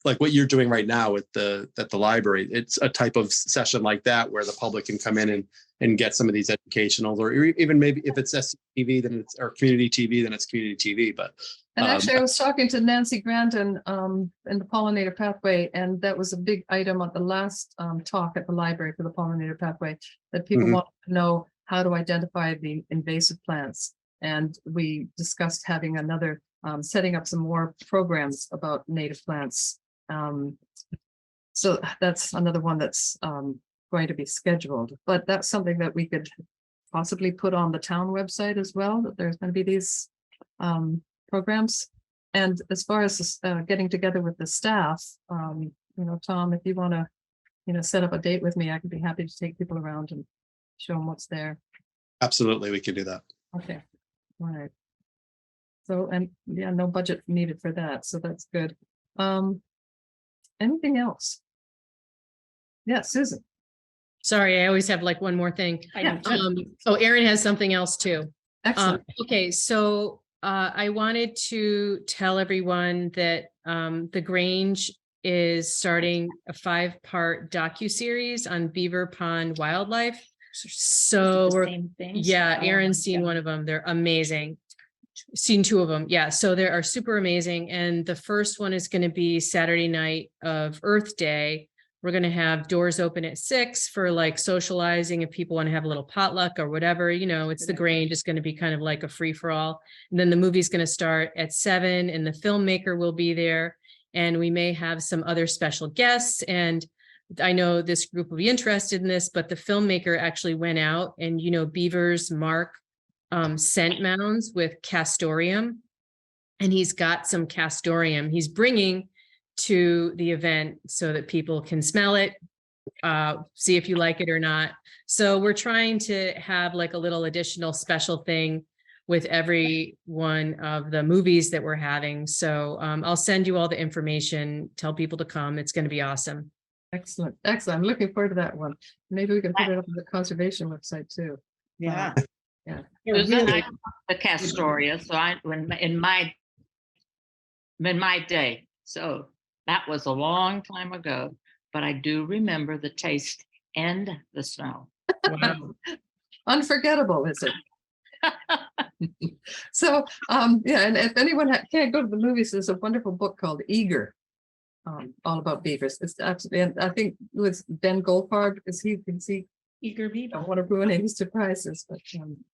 like what you're doing right now at the library. It's a type of session like that where the public can come in and get some of these educationals, or even maybe if it's SCTV, then it's, or community TV, then it's community TV. But And actually, I was talking to Nancy Granton in the pollinator pathway, and that was a big item at the last talk at the library for the pollinator pathway, that people want to know how to identify the invasive plants. And we discussed having another, setting up some more programs about native plants. So that's another one that's going to be scheduled, but that's something that we could possibly put on the town website as well, that there's going to be these programs. And as far as getting together with the staff, Tom, if you want to, set up a date with me, I could be happy to take people around and show them what's there. absolutely, we can do that. Okay, all right. So, and yeah, no budget needed for that, so that's good. Anything else? Yeah, Susan. Sorry, I always have like one more thing. Yeah. Erin has something else too. Excellent. Okay, so I wanted to tell everyone that the Grange is starting a 5-part docuseries on beaver pond wildlife. So Erin's seen one of them. They're amazing. Seen 2 of them. Yeah, so they are super amazing. And the first one is going to be Saturday night of Earth Day. We're going to have doors open at 6 for like socializing if people want to have a little potluck or whatever, it's the Grange. It's going to be kind of like a free for all. And then the movie's going to start at 7 and the filmmaker will be there. And we may have some other special guests. And I know this group will be interested in this, but the filmmaker actually went out and, beavers mark scent mounds with castoreum, and he's got some castoreum he's bringing to the event so that people can smell it, see if you like it or not. So we're trying to have like a little additional special thing with every one of the movies that we're having. So I'll send you all the information, tell people to come. It's going to be awesome. Excellent. I'm looking forward to that one. Maybe we can put it up on the conservation website too. Yeah. Yeah. Susan, I love the Castoria, so in my day, so that was a long time ago, but I do remember the taste and the smell. Wow. Unforgettable, is it? So, yeah, and if anyone can't go to the movies, there's a wonderful book called Eager, all about beavers. It's absolutely, and I think with Ben Goldfarb, is he Eager beaver. I don't want to ruin any surprises, but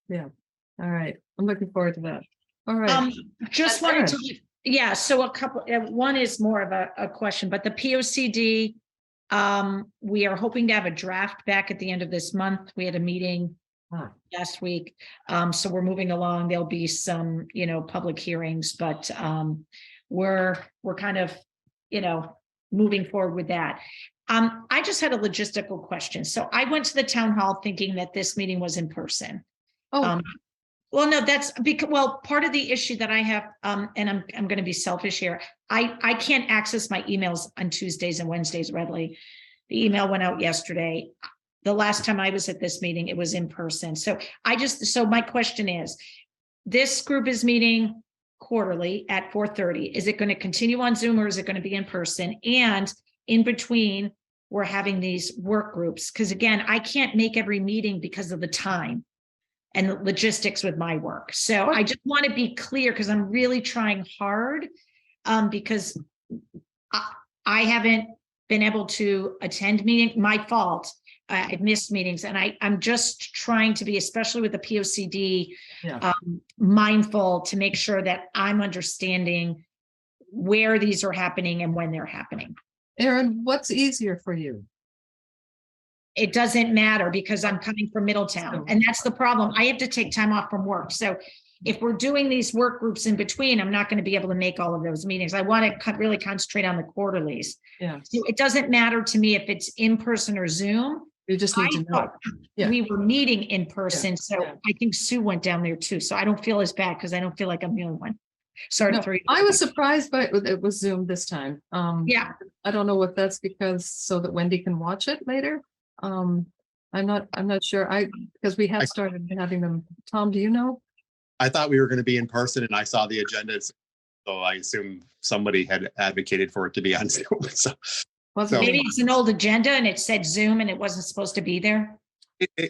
yeah. All right, I'm looking forward to that. All right. Just wanted to, so a couple, one is more of a question, but the POCD, we are hoping to have a draft back at the end of this month. We had a meeting last week. So we're moving along. There'll be some, public hearings, but we're kind of, moving forward with that. I just had a logistical question. So I went to the town hall thinking that this meeting was in person. Oh. Well, no, that's because, part of the issue that I have, and I'm going to be selfish here. I can't access my emails on Tuesdays and Wednesdays readily. The email went out yesterday. The last time I was at this meeting, it was in person. So my question is, this group is meeting quarterly at 4:30. Is it going to continue on Zoom or is it going to be in person? And in between, we're having these work groups. Because again, I can't make every meeting because of the time and the logistics with my work. So I just want to be clear because I'm really trying hard because I haven't been able to attend meetings. My fault. I've missed meetings and I'm just trying to be, especially with the POCD, mindful to make sure that I'm understanding where these are happening and when they're happening. Erin, what's easier for you? It doesn't matter because I'm coming from Middletown, So- and that's the problem. I have to take time off from work. So if we're doing these work groups in between, I'm not going to be able to make all of those meetings. I want to really concentrate on the quarterlies. Yeah, So it doesn't matter to me if it's in person or Zoom. you just I need to know. thought Yeah. we were meeting in person, so yeah. I think Sue went down there too. So I don't feel as bad because I don't feel like I'm the only one. Sorry No, to throw you. I was surprised by it was Zoom this time. Yeah, I don't know if that's because so that Wendy can watch it later. I'm not sure. Because we have started having them. Tom, do you know? I thought we were going to be in person and I saw the agenda. So I assume somebody had advocated for it to be on Zoom. So Wasn't maybe it? it's an old agenda and it said Zoom and it wasn't supposed to be there.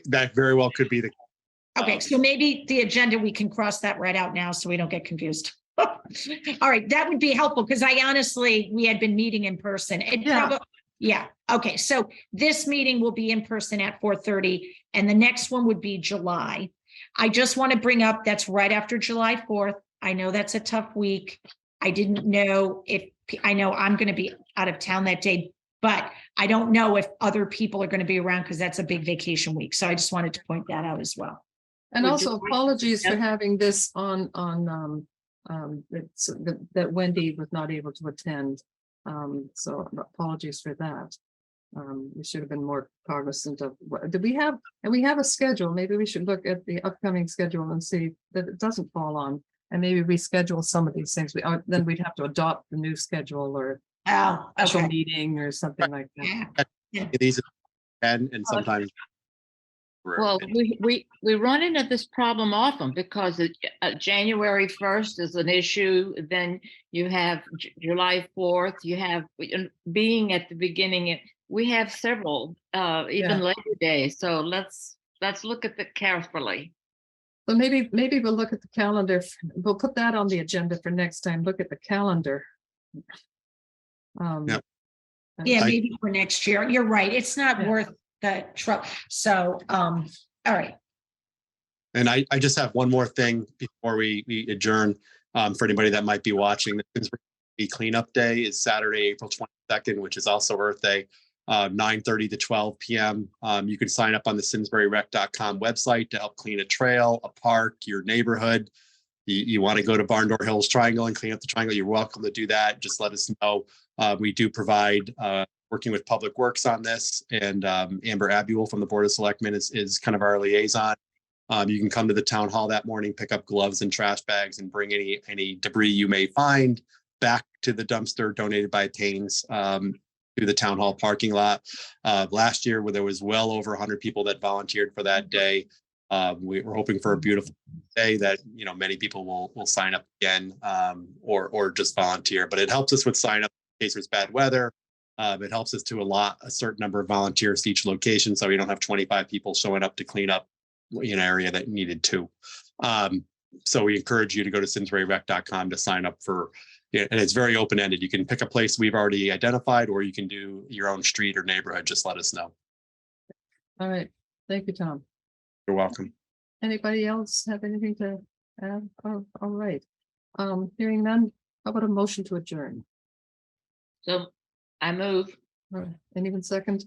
that very well could be the. Okay, so maybe the agenda, we can cross that right out now so we don't get confused. All right, that would be helpful because I honestly, we had been meeting in person. Yeah, okay, so this meeting will be in person at 4:30 and the next one would be July. I just want to bring up, that's right after July 4th. I know that's a tough week. I didn't know if, I know I'm going to be out of town that day, but I don't know if other people are going to be around because that's a big vacation week. So I just wanted to point that out as well. And Would also you- apologies for Yep. having this on that Wendy was not able to attend. So apologies for that. We should have been more cognizant of do we have, and we have a schedule. Maybe we should look at the upcoming schedule and see that it doesn't fall on and maybe reschedule some of these things. Then we'd have to adopt the new schedule or Oh, special okay. meeting or something like that. Yeah. These and sometimes. Well, we run into this problem often because January 1st is an issue. Then you have July 4th. You have being at the beginning. We have several, even Yeah. Labor Day. So let's look at it carefully. So maybe we'll look at the calendar. We'll put that on the agenda for next time. Look at the calendar. Yep. Yeah, I- maybe for next year. You're right. It's not Yeah. worth the trouble. So, all right. And I just have one more thing before we adjourn, for anybody that might be watching. The Simsbury Cleanup Day is Saturday, April 22nd, which is also Earth Day, 9:30 to 12 p.m. You can sign up on the SimsburyRec.com website to help clean a trail, a park, your neighborhood. You want to go to Barn Door Hills Triangle and clean up the triangle, you're welcome to do that. Just let us know. We do provide working with Public Works on this, and Amber Abule from the Board of Selectmen is kind of our liaison. You can come to the town hall that morning, pick up gloves and trash bags, and bring any debris you may find back to the dumpster donated by Paynes to the town hall parking lot. Last year, where there was well over 100 people that volunteered for that day. We're hoping for a beautiful day that many people will sign up again, or just volunteer. But it helps us with sign up in case there's bad weather. It helps us to allot a certain number of volunteers to each location, so we don't have 25 people showing up to clean up an area that needed to. So we encourage you to go to SimsburyRec.com to sign up for, and it's very open-ended. You can pick a place we've already identified, or you can do your own street or neighborhood. Just let us know. All right. Thank you, Tom. You're welcome. Anybody else have anything to add? Oh, all right. Hearing none, how about a motion to adjourn? So I move. All right. Anyone second?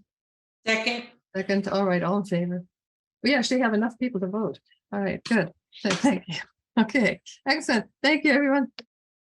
Second. Second, all right, all in favor. We actually have enough people to vote. All right, good. Thank you. Okay, excellent. Thank you, everyone.